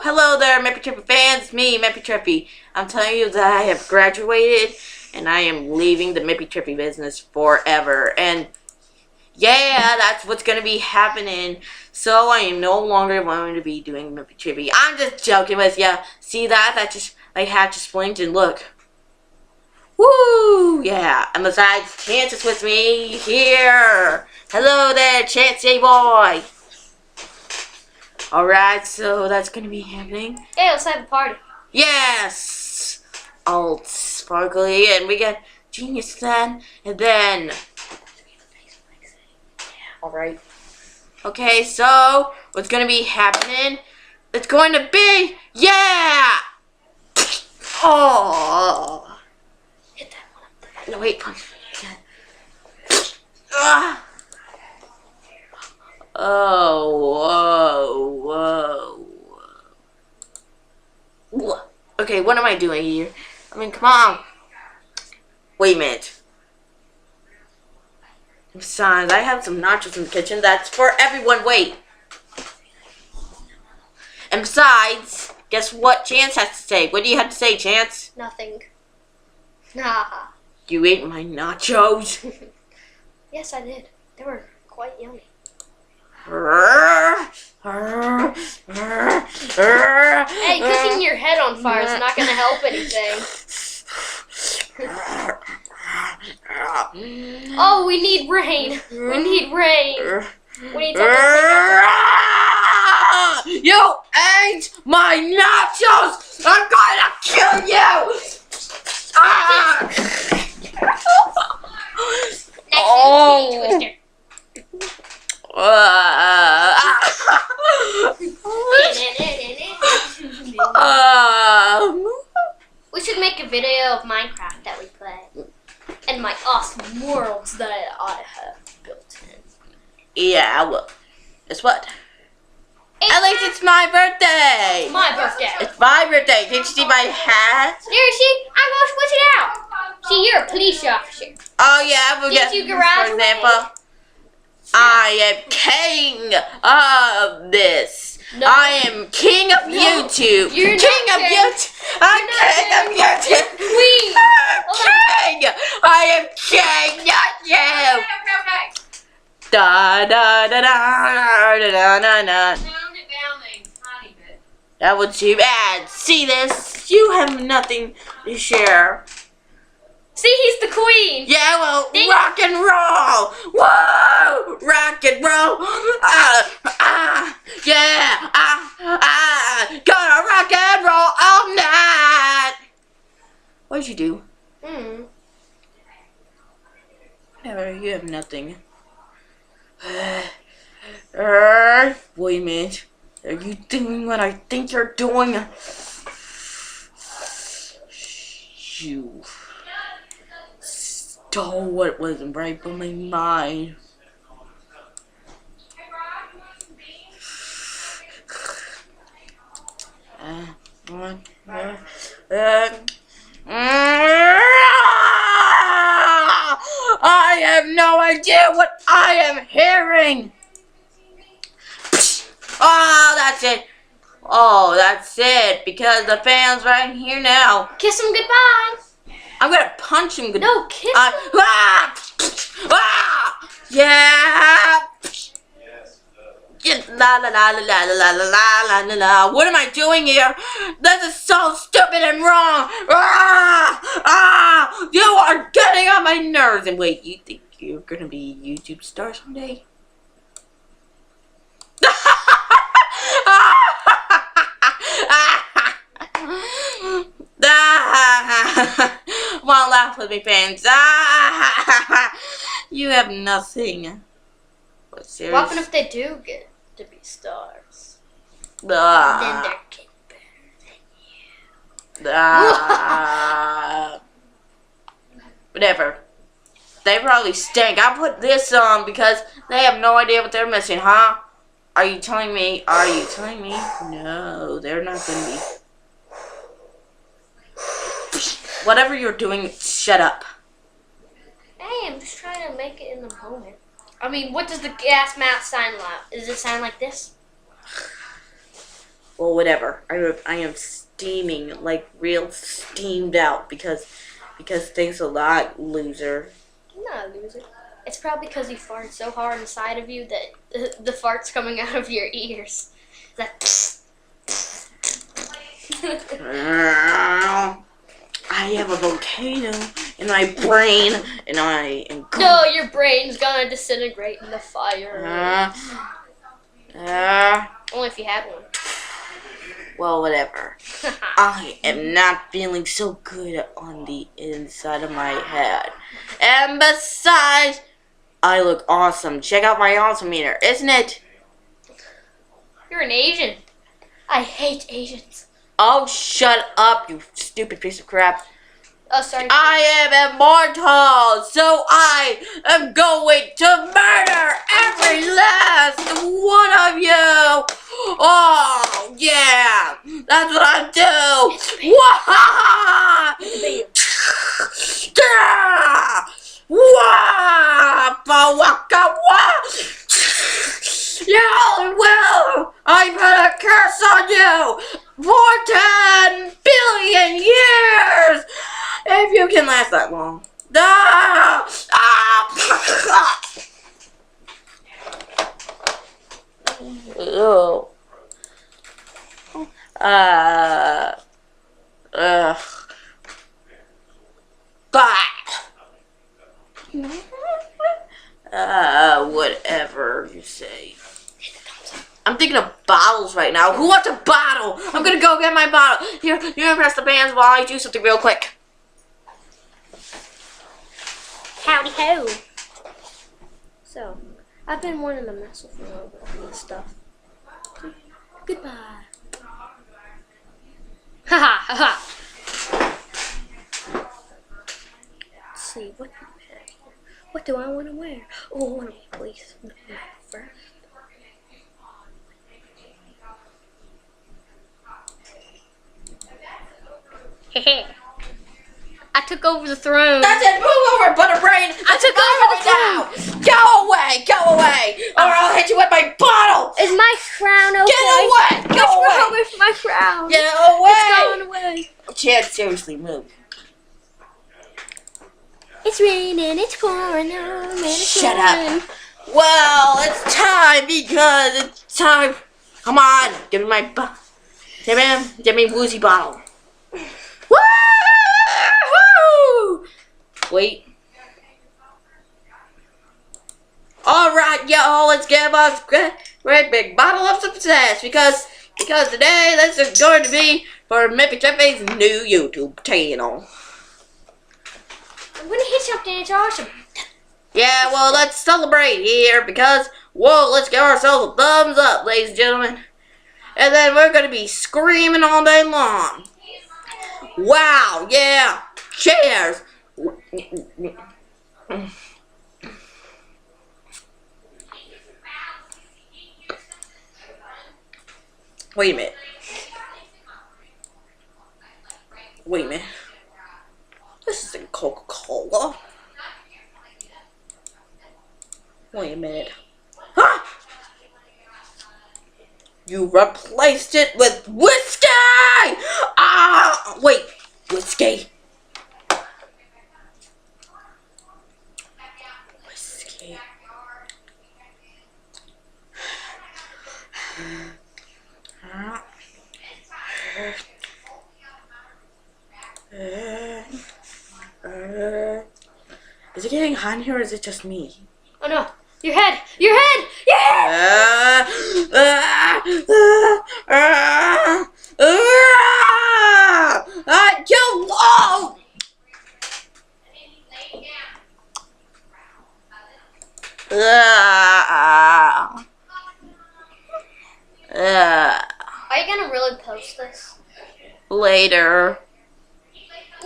Hello there, Mippy Trippy fans. Me, Mippy Trippy. I'm telling you that I have graduated and I am leaving the Mippy Trippy business forever. And yeah, that's what's going to be happening. So I am no longer going to be doing Mippy Trippy. I'm just joking with ya. See that? That just, my hat just blinked and look. Woo! Yeah. And besides, Chance is with me here. Hello there, Chancey boy. Alright, so that's gonna be happening. Hey, let's have a party. Yes! All sparkly, and we got Genius then, and then... Alright. Okay, so, what's gonna be happening? It's going to be... Yeah! Oh! Hit that one up there. No, wait. Ah! Oh, whoa. Okay, what am I doing here? I mean, come on. Wait a minute. Besides, I have some nachos in the kitchen. That's for everyone. Wait. And besides, guess what Chance has to say? What do you have to say, Chance? Nothing. Nah. You ate my nachos? Yes, I did. They were quite yummy. Hey, cooking your head on fire is not going to help anything. Oh, we need rain. We need rain. We need something. You ate my nachos! I'm gonna kill you! Next Twister. We should make a video of Minecraft that we play. And my awesome worlds that I ought to have built in. Yeah, well, guess what? At least it's my birthday! My birthday! It's my birthday! Did you see my hat? There, see? I'm going to switch it out! See, you're a police officer. Oh yeah, but Did you graduate? For example, I am king of this. No. I am king of YouTube. You're king of YouTube. I'm king of YouTube. Queen. King. I am king, not you. Okay. Da da da da da da da da. Pound it down a tiny bit. That was too bad. See this? You have nothing to share. See, he's the queen. Yeah, well, rock and roll! Whoa! Rock and roll! Yeah! Gonna rock and roll all night! What'd you do? Whatever, you have nothing. Wait a minute. Are you doing what I think you're doing? You stole what wasn't right from my mind. I have no idea what I am hearing. Oh, that's it. Oh, that's it. Because the fan's right here now. Kiss him goodbye. I'm gonna punch him. No, kiss him. Yeah. La la la la la la la la la la. What am I doing here? This is so stupid and wrong. You are getting on my nerves. And wait, you think you're gonna be a YouTube star someday? Come on, laugh with me, fans. You have nothing. What, seriously? What happens if they do get to be stars? Then they're getting better than you. Whatever. They probably stink. I put this on because they have no idea what they're missing, huh? Are you telling me? Are you telling me? No, they're not gonna be. Whatever you're doing, shut up. Hey, I'm just trying to make it in the moment. I mean, what does the gas mask sound like? Does it sound like this? Well, whatever. I am steaming, like real steamed out because thanks a lot, loser. I'm not a loser. It's probably because you farted so hard inside of you that the fart's coming out of your ears. That. I have a volcano in my brain, and I am. No, your brain's gonna disintegrate in the fire. Only if you had one. Well, whatever. I am not feeling so good on the inside of my head. And besides, I look awesome. Check out my awesome meter, isn't it? You're an Asian. I hate Asians. Oh, shut up, you stupid piece of crap. Oh, sorry. I am immortal, so I am going to murder every last one of you. Oh, yeah, that's what I do. Wah-ha-ha! Yeah, well, I put a curse on you for 10 billion years. If you can last that long. Oh. Whatever you say. I'm thinking of bottles right now. Who wants a bottle? I'm gonna go get my bottle. Here, you're gonna press the bands while I do something real quick. Howdy ho. So, I've been wanting to mess with you a little bit on this stuff. Goodbye. Haha, haha. Let's see, what do I want to wear? Oh, I want to place first. Hehe. I took over the throne. That's it, move over, Butterbrain! I took over the now! Go away! Or I'll hit you with my bottle! Is my crown okay? Get away! Go What's away! wrong with my crown? Get away! It's going away. Chad, seriously, move. It's raining, it's pouring on, and it's Shut raining. up. Well, it's time because it's time. Come on, give me my bottle. Give me woozy bottle. Woo! Wait. Alright, y'all, let's give us a great big bottle of success because today this is going to be for Mippy Trippy's new YouTube channel. I'm gonna hit something, it's awesome. Yeah, well, let's celebrate here because, whoa, let's give ourselves a thumbs up, ladies and gentlemen. And then we're going to be screaming all day long. Wow, yeah, cheers. Wait a minute. This isn't Coca-Cola. Wait a minute. Huh? You replaced it with whiskey! Ah! Wait. Whiskey. Is it getting hot in here or is it just me? Oh no, your head! Your head! Your head! Oh! Are you gonna really post this? Later.